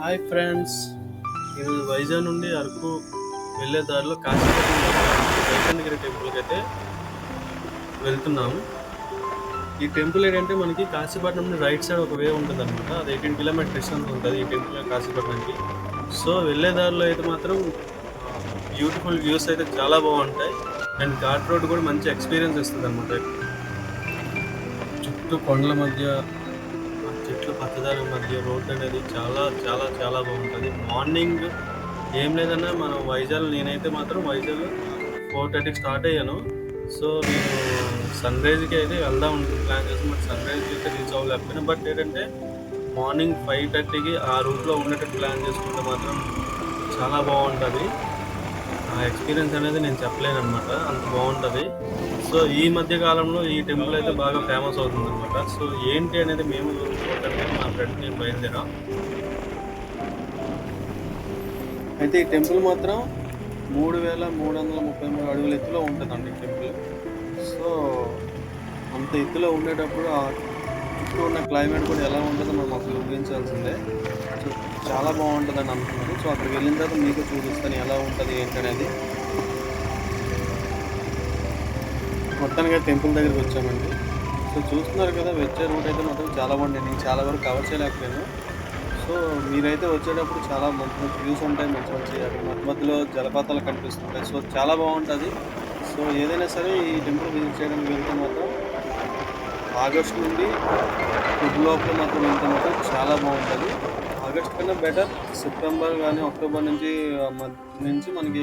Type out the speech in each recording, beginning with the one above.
Hi friends, ఈరోజు వైజాగ్ నుండి అరకు వెళ్ళే దారిలో కాశీపట్నం వైకుంఠగిరి టెంపుల్కి అయితే వెళ్తున్నాము. ఈ టెంపుల్ ఏంటంటే మనకి కాశీపట్నం నుండి రైట్ సైడ్ ఒక వే ఉంటుంది అనమాట. అది 18 కిలోమీటర్ డిస్టెన్స్ ఉంటుంది ఈ టెంపుల్ కాశీపట్నంకి. సో వెళ్ళే దారిలో అయితే మాత్రం బ్యూటిఫుల్ వ్యూస్ అయితే చాలా బాగుంటాయి. అండ్ ఘాట్ రోడ్ కూడా మంచి ఎక్స్పీరియన్స్ ఇస్తుంది అనమాట. చుట్టూ కొండల మధ్య చెట్లు పచ్చదనం మధ్య రోడ్ అనేది చాలా చాలా చాలా బాగుంటుంది. మార్నింగ్ ఏం లేదన్నా మనం వైజాగ్ నేనైతే మాత్రం వైజాగ్ 4:30కి స్టార్ట్ అయ్యాను. సో నేను సన్ రైజ్కి అయితే వెళ్దాం అనుకుని ప్లాన్ చేసి బట్ సన్ రైజ్కి అయితే రీచ్ అవ్వలేకపోయినా. బట్ ఏంటంటే మార్నింగ్ 5:30కి ఆ రూట్లో ఉండేటట్టు ప్లాన్ చేసుకుంటే మాత్రం చాలా బాగుంటుంది. ఆ ఎక్స్పీరియన్స్ అనేది నేను చెప్పలేను అనమాట, అంత బాగుంటుంది. సో ఈ మధ్య కాలంలో ఈ టెంపుల్ అయితే బాగా ఫేమస్ అవుతుంది అనమాట. సో ఏంటి అనేది మేము చూడటానికి మా ఫ్రెండ్ నేను బయలుదేరాం. అయితే ఈ టెంపుల్ మాత్రం 3,333 అడుగుల ఎత్తులో ఉంటుందండి ఈ టెంపుల్. సో అంత ఎత్తులో ఉండేటప్పుడు ఆ చుట్టూ ఉన్న క్లైమేట్ కూడా ఎలా ఉంటుందో మనం అసలు ఊహించాల్సిందే. సో చాలా బాగుంటుందని అనుకున్నాను. సో అక్కడికి వెళ్ళిన తర్వాత మీకు చూపిస్తాను ఎలా ఉంటుంది ఏంటనేది. మొత్తానికి టెంపుల్ దగ్గరికి వచ్చామండి. సో చూస్తున్నారు కదా, వచ్చే రూట్ అయితే మాత్రం చాలా బాగుంది. నేను చాలా వరకు కవర్ చేయలేకపోయాను. సో మీరైతే వచ్చేటప్పుడు చాలా మంచి మంచి వ్యూస్ ఉంటాయి, మంచి మంచి మధ్య మధ్యలో జలపాతాలు కనిపిస్తుంటాయి. సో చాలా బాగుంటుంది. సో ఏదైనా సరే ఈ టెంపుల్ విజిట్ చేయడానికి వెళ్తే మాత్రం ఆగస్ట్ నుండి లోపల మాత్రం వెళ్తే మాత్రం చాలా బాగుంటుంది. ఆగస్ట్ కన్నా బెటర్ సెప్టెంబర్ కానీ అక్టోబర్ నుంచి నుంచి మనకి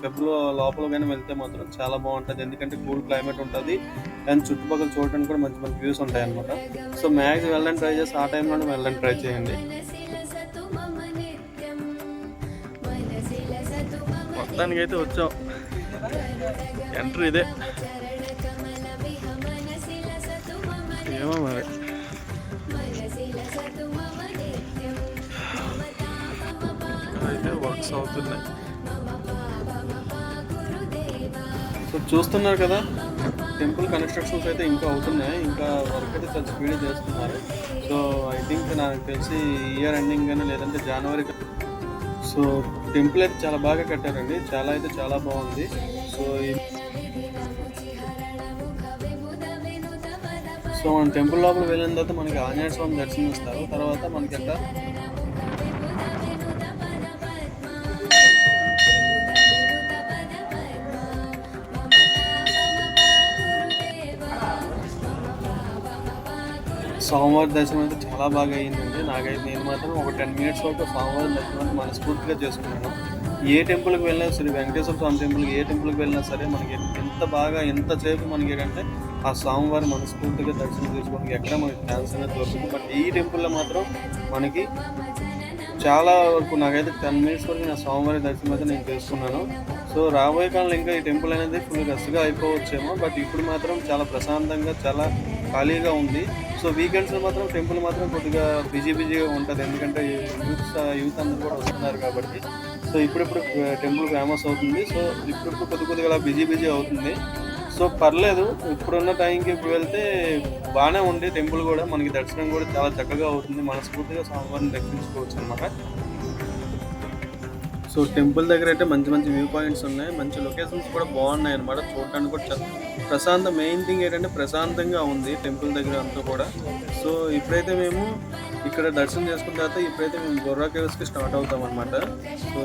ఫిబ్రవరి లోపల కానీ వెళ్తే మాత్రం చాలా బాగుంటుంది. ఎందుకంటే కూల్ క్లైమేట్ ఉంటుంది అండ్ చుట్టుపక్కల చూడడానికి కూడా మంచి మంచి వ్యూస్ ఉంటాయి అన్నమాట. సో మ్యాక్స్ వెళ్ళడానికి ట్రై చేసి ఆ టైంలోనే వెళ్ళడానికి ట్రై చేయండి. మొత్తానికి అయితే వచ్చాం, ఎంట్రీ ఇదే. ఏమో మరి అయితే వర్క్స్ అవుతున్నాయి. సో చూస్తున్నారు కదా, టెంపుల్ కన్స్ట్రక్షన్స్ అయితే ఇంకా అవుతున్నాయి. ఇంకా వర్క్ అయితే చాలా స్పీడ్ చేస్తున్నారు. సో ఐ థింక్ నాకు తెలిసి ఇయర్ ఎండింగ్ కానీ లేదంటే జనవరి. సో టెంపుల్ అయితే చాలా బాగా కట్టారండి, చాలా అయితే చాలా బాగుంది. సో మనం టెంపుల్ లోపల వెళ్ళిన తర్వాత మనకి ఆంజనేయ స్వామి దర్శనం ఇస్తారు. తర్వాత మనకి అక్కడ స్వామివారి దర్శనం అయితే చాలా బాగా అయ్యిందండి. నేను మాత్రం ఒక 10 మినిట్స్ వరకు స్వామివారి దర్శనం మనస్ఫూర్తిగా చేసుకున్నాను. ఏ టెంపుల్కి వెళ్ళినా సరే, వెంకటేశ్వర స్వామి టెంపుల్కి ఏ టెంపుల్కి వెళ్ళినా సరే మనకి ఎంతసేపు మనకి ఏంటంటే ఆ స్వామివారి మనస్ఫూర్తిగా దర్శనం చేసుకోవడానికి ఎక్కడ మనకి ఛాన్స్ అనేది దొరుకుతుంది. బట్ ఈ టెంపుల్లో మాత్రం మనకి చాలా వరకు నాకైతే 10 మినిట్స్ వరకు నా స్వామివారి దర్శనం అయితే నేను చేసుకున్నాను. సో రాబోయే కాలంలో ఇంకా ఈ టెంపుల్ అనేది ఫుల్ రష్గా అయిపోవచ్చేమో, బట్ ఇప్పుడు మాత్రం చాలా ప్రశాంతంగా చాలా ఖాళీగా ఉంది. సో వీకెండ్స్లో మాత్రం టెంపుల్ మాత్రం కొద్దిగా బిజీగా ఉంటుంది, ఎందుకంటే యూత్ అందరూ కూడా వస్తున్నారు కాబట్టి. సో ఇప్పుడిప్పుడు టెంపుల్ ఫేమస్ అవుతుంది. సో ఇప్పుడు కొద్దిగా అలా బిజీ అవుతుంది. సో పర్లేదు, ఇప్పుడున్న టైంకి ఇప్పుడు వెళ్తే బాగానే ఉంది. టెంపుల్ కూడా మనకి దర్శనం కూడా చాలా చక్కగా అవుతుంది, మనస్ఫూర్తిగా స్వామివారిని దర్శించుకోవచ్చు అనమాట. సో టెంపుల్ దగ్గర అయితే మంచి మంచి వ్యూ పాయింట్స్ ఉన్నాయి, మంచి లొకేషన్స్ కూడా బాగున్నాయి అనమాట. చూడటానికి కూడా చాలా మెయిన్ థింగ్ ఏంటంటే ప్రశాంతంగా ఉంది టెంపుల్ దగ్గర అంతా కూడా. సో ఇప్పుడైతే మేము ఇక్కడ దర్శనం చేసుకున్న తర్వాత ఇప్పుడైతే మేము బొర్రా కేవ్స్కి స్టార్ట్ అవుతాం అనమాట. సో